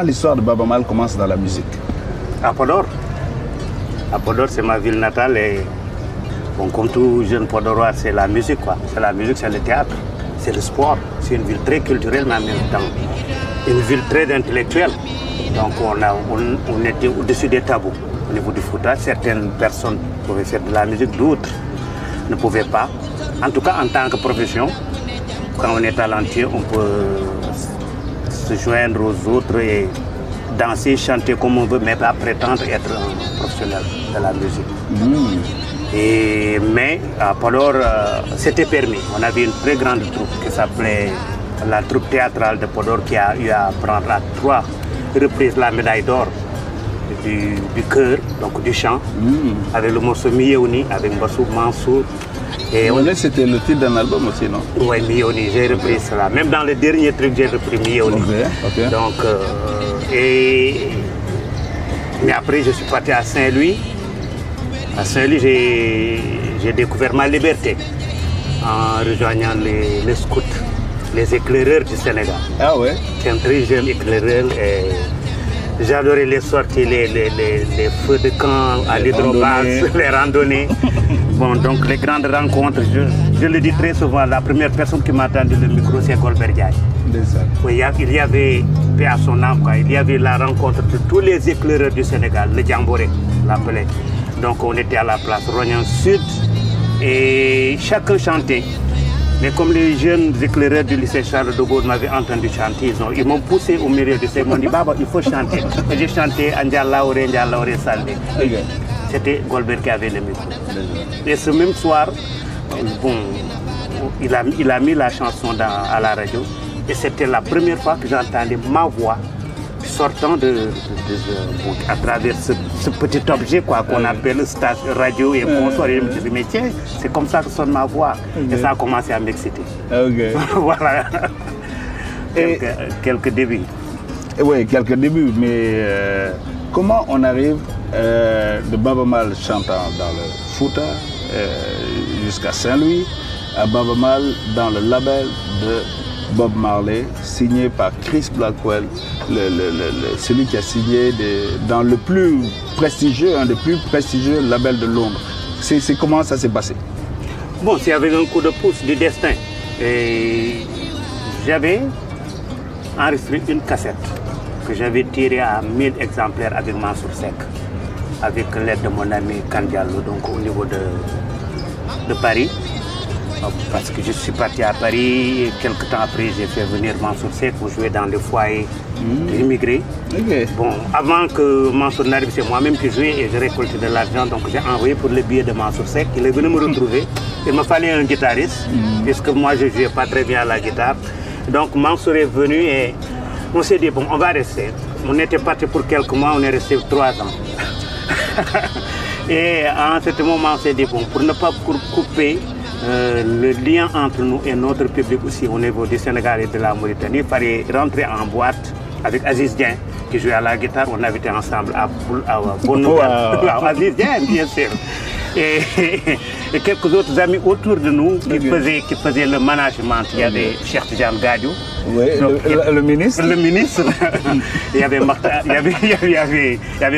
L'histoire de Baba Maal commence dans la musique. À Podor. À Podor, c'est ma ville natale et bon, comme tout jeune Podorois, c'est la musique quoi. C'est la musique, c'est le théâtre, c'est le sport. C'est une ville très culturelle mais en même temps une ville très intellectuelle. Donc on était au-dessus des tabous. Au niveau du foot, certaines personnes pouvaient faire de la musique, d'autres ne pouvaient pas. En tout cas, en tant que profession, quand on est talentueux, on peut se joindre aux autres et danser, chanter comme on veut, mais pas prétendre être un professionnel de la musique. Mais à Podor, c'était permis. On avait une très grande troupe qui s'appelait la troupe théâtrale de Podor qui a eu à prendre à 3 reprises la médaille d'or du chœur, donc du chant, avec le morceau Miyeoni, avec Mbassou Mansour. Et c'était le titre d'un album aussi, non? Oui, Miyeoni, j'ai repris cela. Même dans le dernier truc, j'ai repris Miyeoni. Okay. Donc, mais après, je suis parti à Saint-Louis. À Saint-Louis, j'ai découvert ma liberté en rejoignant les scouts, les éclaireurs du Sénégal. Ah ouais? C'est un très jeune éclaireur et j'adorais les sorties, les feux de camp à l'hydrobase, les randonnées. Bon, donc les grandes rencontres, je le dis très souvent, la première personne qui m'a tendu le micro, c'est Golbert Diagne. Oui, il y avait, paix à son âme, quoi, il y avait la rencontre de tous les éclaireurs du Sénégal, le Djamboré, l'appelait. Donc on était à la place Rognan Sud et chacun chantait. Mais comme les jeunes éclaireurs du lycée Charles de Gaulle m'avaient entendu chanter, ils m'ont poussé au milieu du lycée, ils m'ont dit Baba, il faut chanter. Et j'ai chanté Andjalaore Salde. C'était Golbert qui avait le micro. Et ce même soir, bon, il a mis la chanson à la radio. Et c'était la première fois que j'entendais ma voix sortant à travers ce petit objet qu'on appelle station radio et bonsoir. Et je me disais, mais tiens, c'est comme ça que sonne ma voix. Et ça a commencé à m'exciter. Voilà. Quelques débuts. Oui, quelques débuts. Mais comment on arrive de Baba Maal chantant dans le Fouta jusqu'à Saint-Louis à Baba Maal dans le label de Bob Marley, signé par Chris Blackwell, celui qui a signé dans le plus prestigieux, un des plus prestigieux labels de Londres. C'est comment ça s'est passé? Bon, c'est avec un coup de pouce du destin. Et j'avais enregistré une cassette que j'avais tirée à 1000 exemplaires avec Mansour Seck, avec l'aide de mon ami Kandialo, donc au niveau de Paris. Parce que je suis parti à Paris et quelques temps après j'ai fait venir Mansour Seck pour jouer dans des foyers immigrés. Bon, avant que Mansour n'arrive, c'est moi-même qui jouais et j'ai récolté de l'argent, donc j'ai envoyé pour le billet de Mansour Seck. Il est venu me retrouver. Il me fallait un guitariste, puisque moi je ne jouais pas très bien à la guitare. Donc Mansour est venu et on s'est dit, bon, on va rester. On était parti pour quelques mois, on est resté 3 ans. Et à ce moment, on s'est dit, bon, pour ne pas couper le lien entre nous et notre public aussi au niveau du Sénégal et de la Mauritanie, il fallait rentrer en boîte avec Aziz Dieng qui jouait à la guitare. On habitait ensemble à Bono. Aziz Dieng, bien sûr. Et quelques autres amis autour de nous qui faisaient le management. Il y avait Cheikh Tidiane Gadio. Oui, le ministre. Le ministre. Il y avait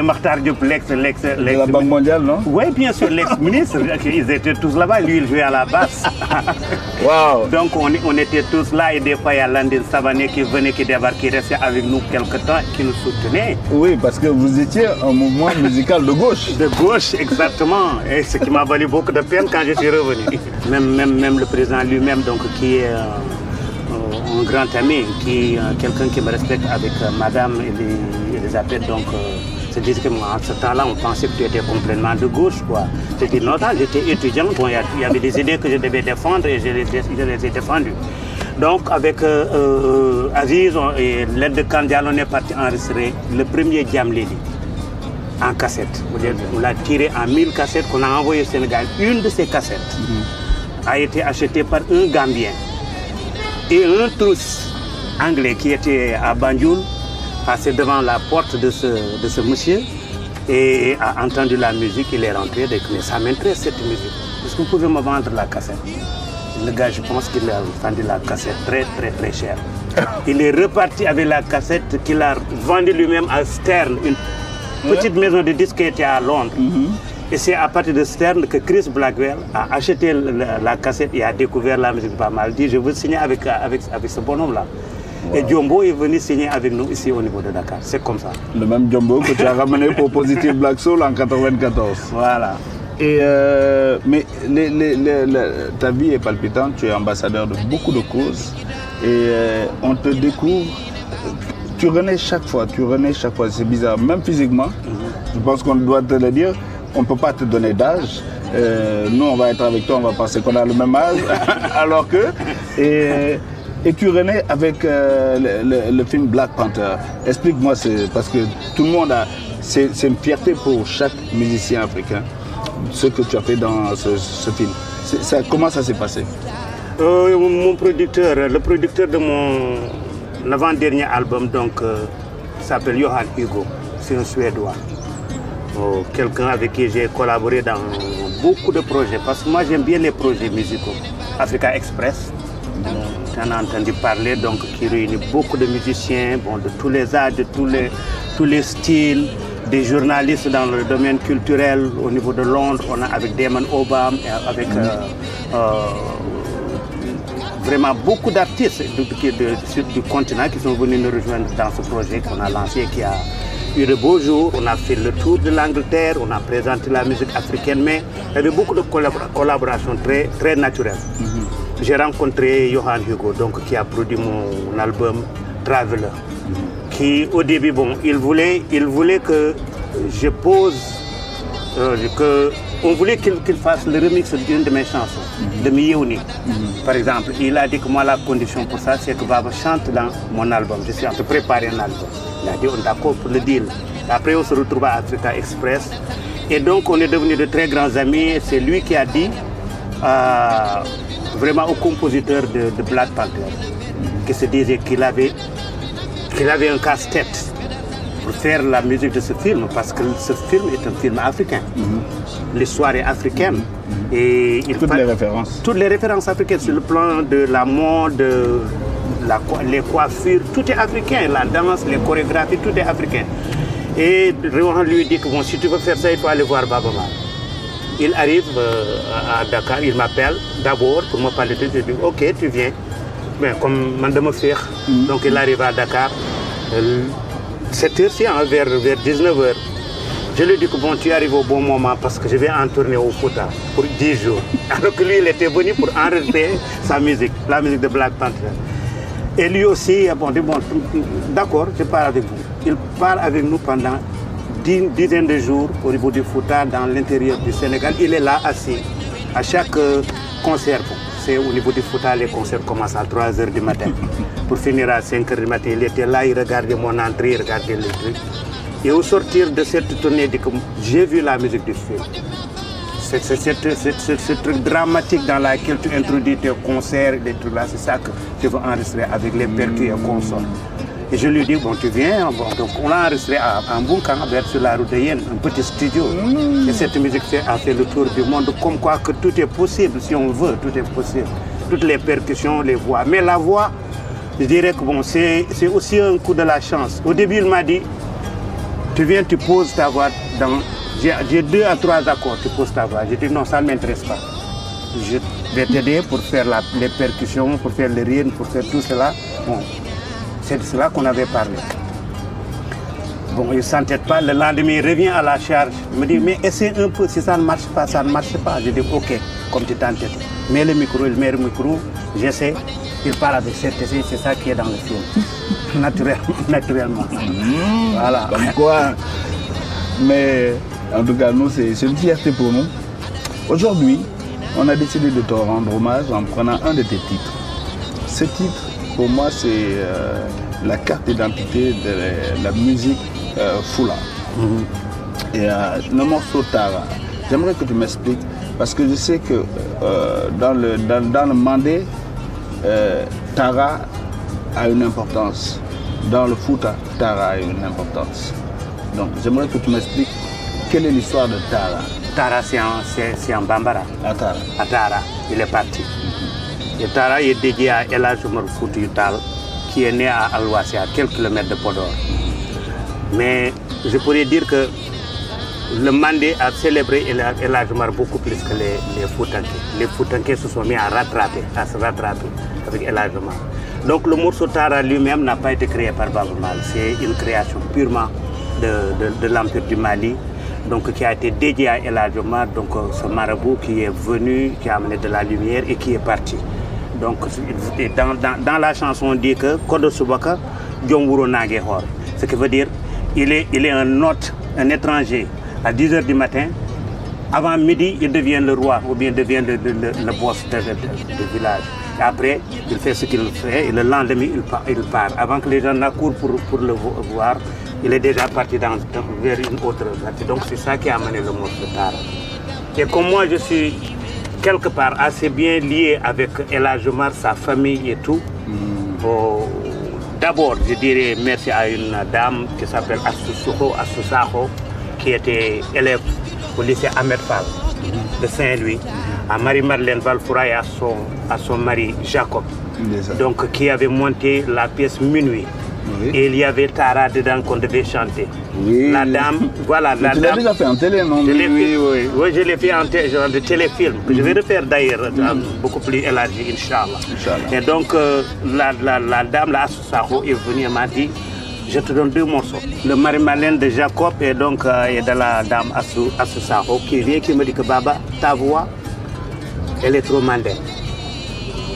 Makhtar Diop, l'ex de la Banque mondiale, non? Oui, bien sûr, l'ex-ministre. Ils étaient tous là-bas. Lui, il jouait à la basse. Wow. Donc, on était tous là. Et des fois, il y a Landine Savané qui venait, qui débarquait, qui restait avec nous quelque temps, qui nous soutenait. Oui, parce que vous étiez un mouvement musical de gauche. De gauche, exactement. Et ce qui m'a valu beaucoup de peine quand je suis revenu. Même le président lui-même, donc, qui est un grand ami, quelqu'un qui me respecte avec madame Elisabeth, donc se dit que moi, en ce temps-là, on pensait que tu étais complètement de gauche, quoi. C'était normal, j'étais étudiant, bon, il y avait des idées que je devais défendre et je les ai défendues. Donc avec Aziz et l'aide de Kandial, on est parti enregistrer le premier Djamlili en cassette. On l'a tiré en 1000 cassettes qu'on a envoyé au Sénégal. Une de ces cassettes a été achetée par un Gambien. Et un trousse anglais qui était à Banjul passait devant la porte de ce monsieur et a entendu la musique. Il est rentré, mais ça m'intéresse cette musique. Est-ce que vous pouvez me vendre la cassette? Le gars, je pense qu'il a vendu la cassette très cher. Il est reparti avec la cassette qu'il a vendue lui-même à Stern, une petite maison de disques qui était à Londres. Et c'est à partir de Stern que Chris Blackwell a acheté la cassette et a découvert la musique de Baaba Maal. Il dit, je veux signer avec ce bonhomme-là. Wow. Et Jumbo est venu signer avec nous ici au niveau de Dakar. C'est comme ça. Le même Jumbo que tu as ramené pour Positive Black Soul en 1994. Voilà. Et mais ta vie est palpitante, tu es ambassadeur de beaucoup de causes. Et on te découvre, tu renais chaque fois, c'est bizarre, même physiquement. Je pense qu'on doit te le dire. On ne peut pas te donner d'âge. Nous, on va être avec toi, on va penser qu'on a le même âge. Alors que... Et tu renais avec le film Black Panther. Explique-moi, parce que tout le monde a... C'est une fierté pour chaque musicien africain, ce que tu as fait dans ce film. Comment ça s'est passé? Mon producteur, le producteur de mon avant-dernier album, donc, s'appelle Johan Hugo. C'est un Suédois. Quelqu'un avec qui j'ai collaboré dans beaucoup de projets, parce que moi j'aime bien les projets musicaux. Africa Express, tu en as entendu parler, donc qui réunit beaucoup de musiciens, de tous les âges, de tous les styles, des journalistes dans le domaine culturel au niveau de Londres. On a avec Damon Albarn, avec vraiment beaucoup d'artistes du continent qui sont venus nous rejoindre dans ce projet qu'on a lancé, qui a eu de beaux jours. On a fait le tour de l'Angleterre, on a présenté la musique africaine, mais il y avait beaucoup de collaborations très, très naturelles. J'ai rencontré Johan Hugo, donc, qui a produit mon album Traveler, qui au début, il voulait que je pose, on voulait qu'il fasse le remix d'une de mes chansons, de Miyouni. Par exemple, il a dit que moi la condition pour ça, c'est que Baba chante dans mon album. Je suis en train de préparer un album. Il a dit, on est d'accord pour le deal. Après, on se retrouve à Africa Express. Et donc, on est devenus de très grands amis. C'est lui qui a dit vraiment au compositeur de Black Panther, qui se disait qu'il avait un casse-tête pour faire la musique de ce film, parce que ce film est un film africain. L'histoire est africaine. Et toutes les références africaines sur le plan de la mode, les coiffures, tout est africain, la danse, les chorégraphies, tout est africain. Et Réwan lui dit que si tu veux faire ça, il faut aller voir Baaba Maal. Il arrive à Dakar, il m'appelle d'abord pour me parler de tout. Je dis ok, tu viens. Mais comme je me fais, donc il arrive à Dakar, 7h, vers 19h. Je lui dis que tu arrives au bon moment parce que je vais en tourner au Fouta pour 10 jours. Alors que lui, il était venu pour enregistrer sa musique, la musique de Black Panther. Et lui aussi, dit d'accord, je pars avec vous. Il part avec nous pendant une dizaine de jours au niveau du Fouta, dans l'intérieur du Sénégal. Il est là assis à chaque concert. C'est au niveau du Fouta, les concerts commencent à 3h du matin. Pour finir à 5h du matin, il était là, il regardait mon entrée, il regardait les trucs. Et au sortir de cette tournée, il dit que j'ai vu la musique du film. C'est ce truc dramatique dans lequel tu introduis tes concerts, des trucs là, c'est ça que tu veux enregistrer avec les percus et consorts. Et je lui dis, tu viens, donc on l'a enregistré à Mbunkan, sur la route de Yen, un petit studio. Et cette musique a fait le tour du monde, comme quoi que tout est possible, si on veut, tout est possible. Toutes les percussions, les voix. Mais la voix, je dirais que c'est aussi un coup de la chance. Au début, il m'a dit, tu viens, tu poses ta voix dans... J'ai 2 à 3 accords, tu poses ta voix. J'ai dit non, ça ne m'intéresse pas. Je vais t'aider pour faire les percussions, pour faire les rythmes, pour faire tout cela. C'est de cela qu'on avait parlé. Il ne s'entête pas. Le lendemain, il revient à la charge. Il me dit, mais essaie un peu, si ça ne marche pas, ça ne marche pas. Je dis, ok, comme tu t'entêtes. Mets le micro, il met le micro, j'essaie. Il parle avec cet essai, c'est ça qui est dans le film. Naturellement. Voilà. Comme quoi. Mais en tout cas, nous, c'est une fierté pour nous. Aujourd'hui, on a décidé de te rendre hommage en prenant un de tes titres. Ce titre, pour moi, c'est la carte d'identité de la musique Fula. Et le morceau Tara, j'aimerais que tu m'expliques, parce que je sais que dans le Mandé, Tara a une importance. Dans le Fouta, Tara a une importance. Donc j'aimerais que tu m'expliques quelle est l'histoire de Tara. Tara, c'est en Bambara. À Tara. À Tara, il est parti. Et Tara est dédié à El Hadj Omar Foutiyou Tall, qui est né à Al-Wassi, à quelques kilomètres de Podor. Mais je pourrais dire que le Mandé a célébré El Hadj Omar beaucoup plus que les Foutanké. Les Foutanké se sont mis à se rattraper avec El Hadj Omar. Donc le morceau Tara lui-même n'a pas été créé par Baba Mal. C'est une création purement de l'Empire du Mali, donc qui a été dédié à El Hadj Omar, donc ce marabout qui est venu, qui a amené de la lumière et qui est parti. Donc dans la chanson on dit que Kodo Subaka Djongwuro Nage Hor, ce qui veut dire il est un hôte, un étranger. À 10h du matin, avant midi, il devient le roi ou bien devient le boss du village. Et après, il fait ce qu'il fait et le lendemain, il part. Avant que les gens n'accourent pour le voir, il est déjà parti vers une autre partie. Donc c'est ça qui a amené le morceau Tara. Et comme moi, je suis quelque part assez bien lié avec El Hadj Omar, sa famille et tout, d'abord, je dirais merci à une dame qui s'appelle Assou Sakho, qui était élève au lycée Ahmed Fall de Saint-Louis, à Marie-Madeleine Valfoura et à son mari Jacob, donc qui avait monté la pièce Minuit. Oui. Et il y avait Tara dedans qu'on devait chanter. Oui. La dame, voilà. Mais tu l'as déjà fait en télé, non? Oui, je l'ai fait en genre de téléfilm, que je vais refaire d'ailleurs, beaucoup plus élargi, Inch'Allah. Et donc, la dame, la Assou Sakho, est venue et m'a dit, je te donne 2 morceaux. Le Marie-Madeleine de Jacob et donc et de la dame Assou Sakho qui vient, qui me dit que Baba, ta voix, elle est trop mondaine.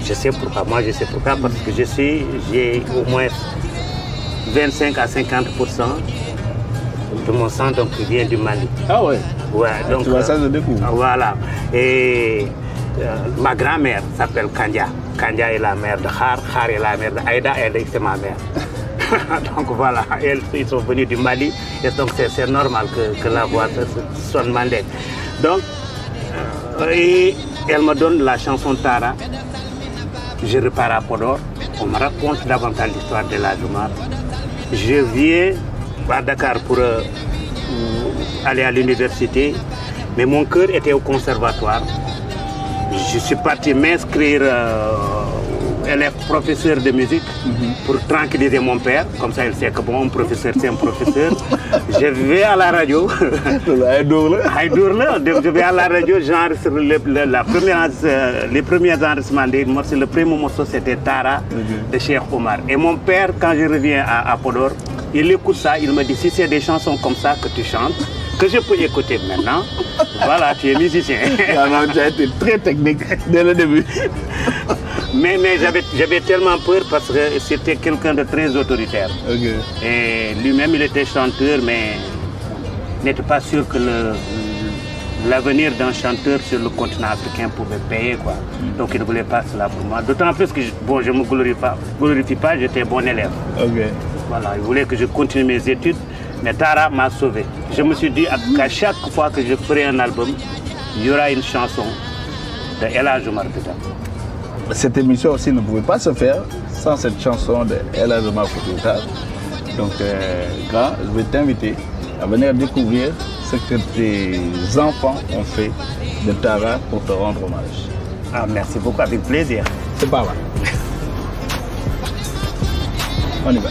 Je sais pourquoi, moi je sais pourquoi, parce que j'ai au moins 25 à 50% de mon sang donc, qui vient du Mali. Ah ouais? Ouais, donc, tu vois ça, je découvre. Voilà. Et ma grand-mère s'appelle Kandia. Kandia est la mère de Khar est la mère d'Aïda, Aïda c'est ma mère. Donc voilà, ils sont venus du Mali et donc c'est normal que la voix sonne mandée. Donc, et elle me donne la chanson Tara. Je repars à Podor, on me raconte davantage l'histoire de El Hadj Omar. Je viens à Dakar pour aller à l'université, mais mon cœur était au conservatoire. Je suis parti m'inscrire élève professeur de musique pour tranquilliser mon père, comme ça il sait que bon, un professeur c'est un professeur. Je vais à la radio, je vais à la radio, j'enregistre les premiers enregistrements des morceaux. Le premier morceau c'était Tara de Cheikh Omar. Et mon père, quand je reviens à Podor, il écoute ça, il me dit si c'est des chansons comme ça que tu chantes, que je peux écouter maintenant, voilà, tu es musicien. Non, tu as été très technique dès le début. Mais j'avais tellement peur parce que c'était quelqu'un de très autoritaire. Okay. Et lui-même, il était chanteur, mais n'était pas sûr que l'avenir d'un chanteur sur le continent africain pouvait payer, quoi. Donc il ne voulait pas cela pour moi. D'autant plus que je ne me glorifie pas, j'étais bon élève. Okay. Voilà, il voulait que je continue mes études, mais Tara m'a sauvé. Je me suis dit qu'à chaque fois que je ferai un album, il y aura une chanson de El Hadj Omar dedans. Cette émission aussi ne pouvait pas se faire sans cette chanson de El Hadj Omar Foutiyou Tall. Donc, grand, je vais t'inviter à venir découvrir ce que tes enfants ont fait de Tara pour te rendre hommage. Ah, merci beaucoup, avec plaisir. C'est pas mal. On y va.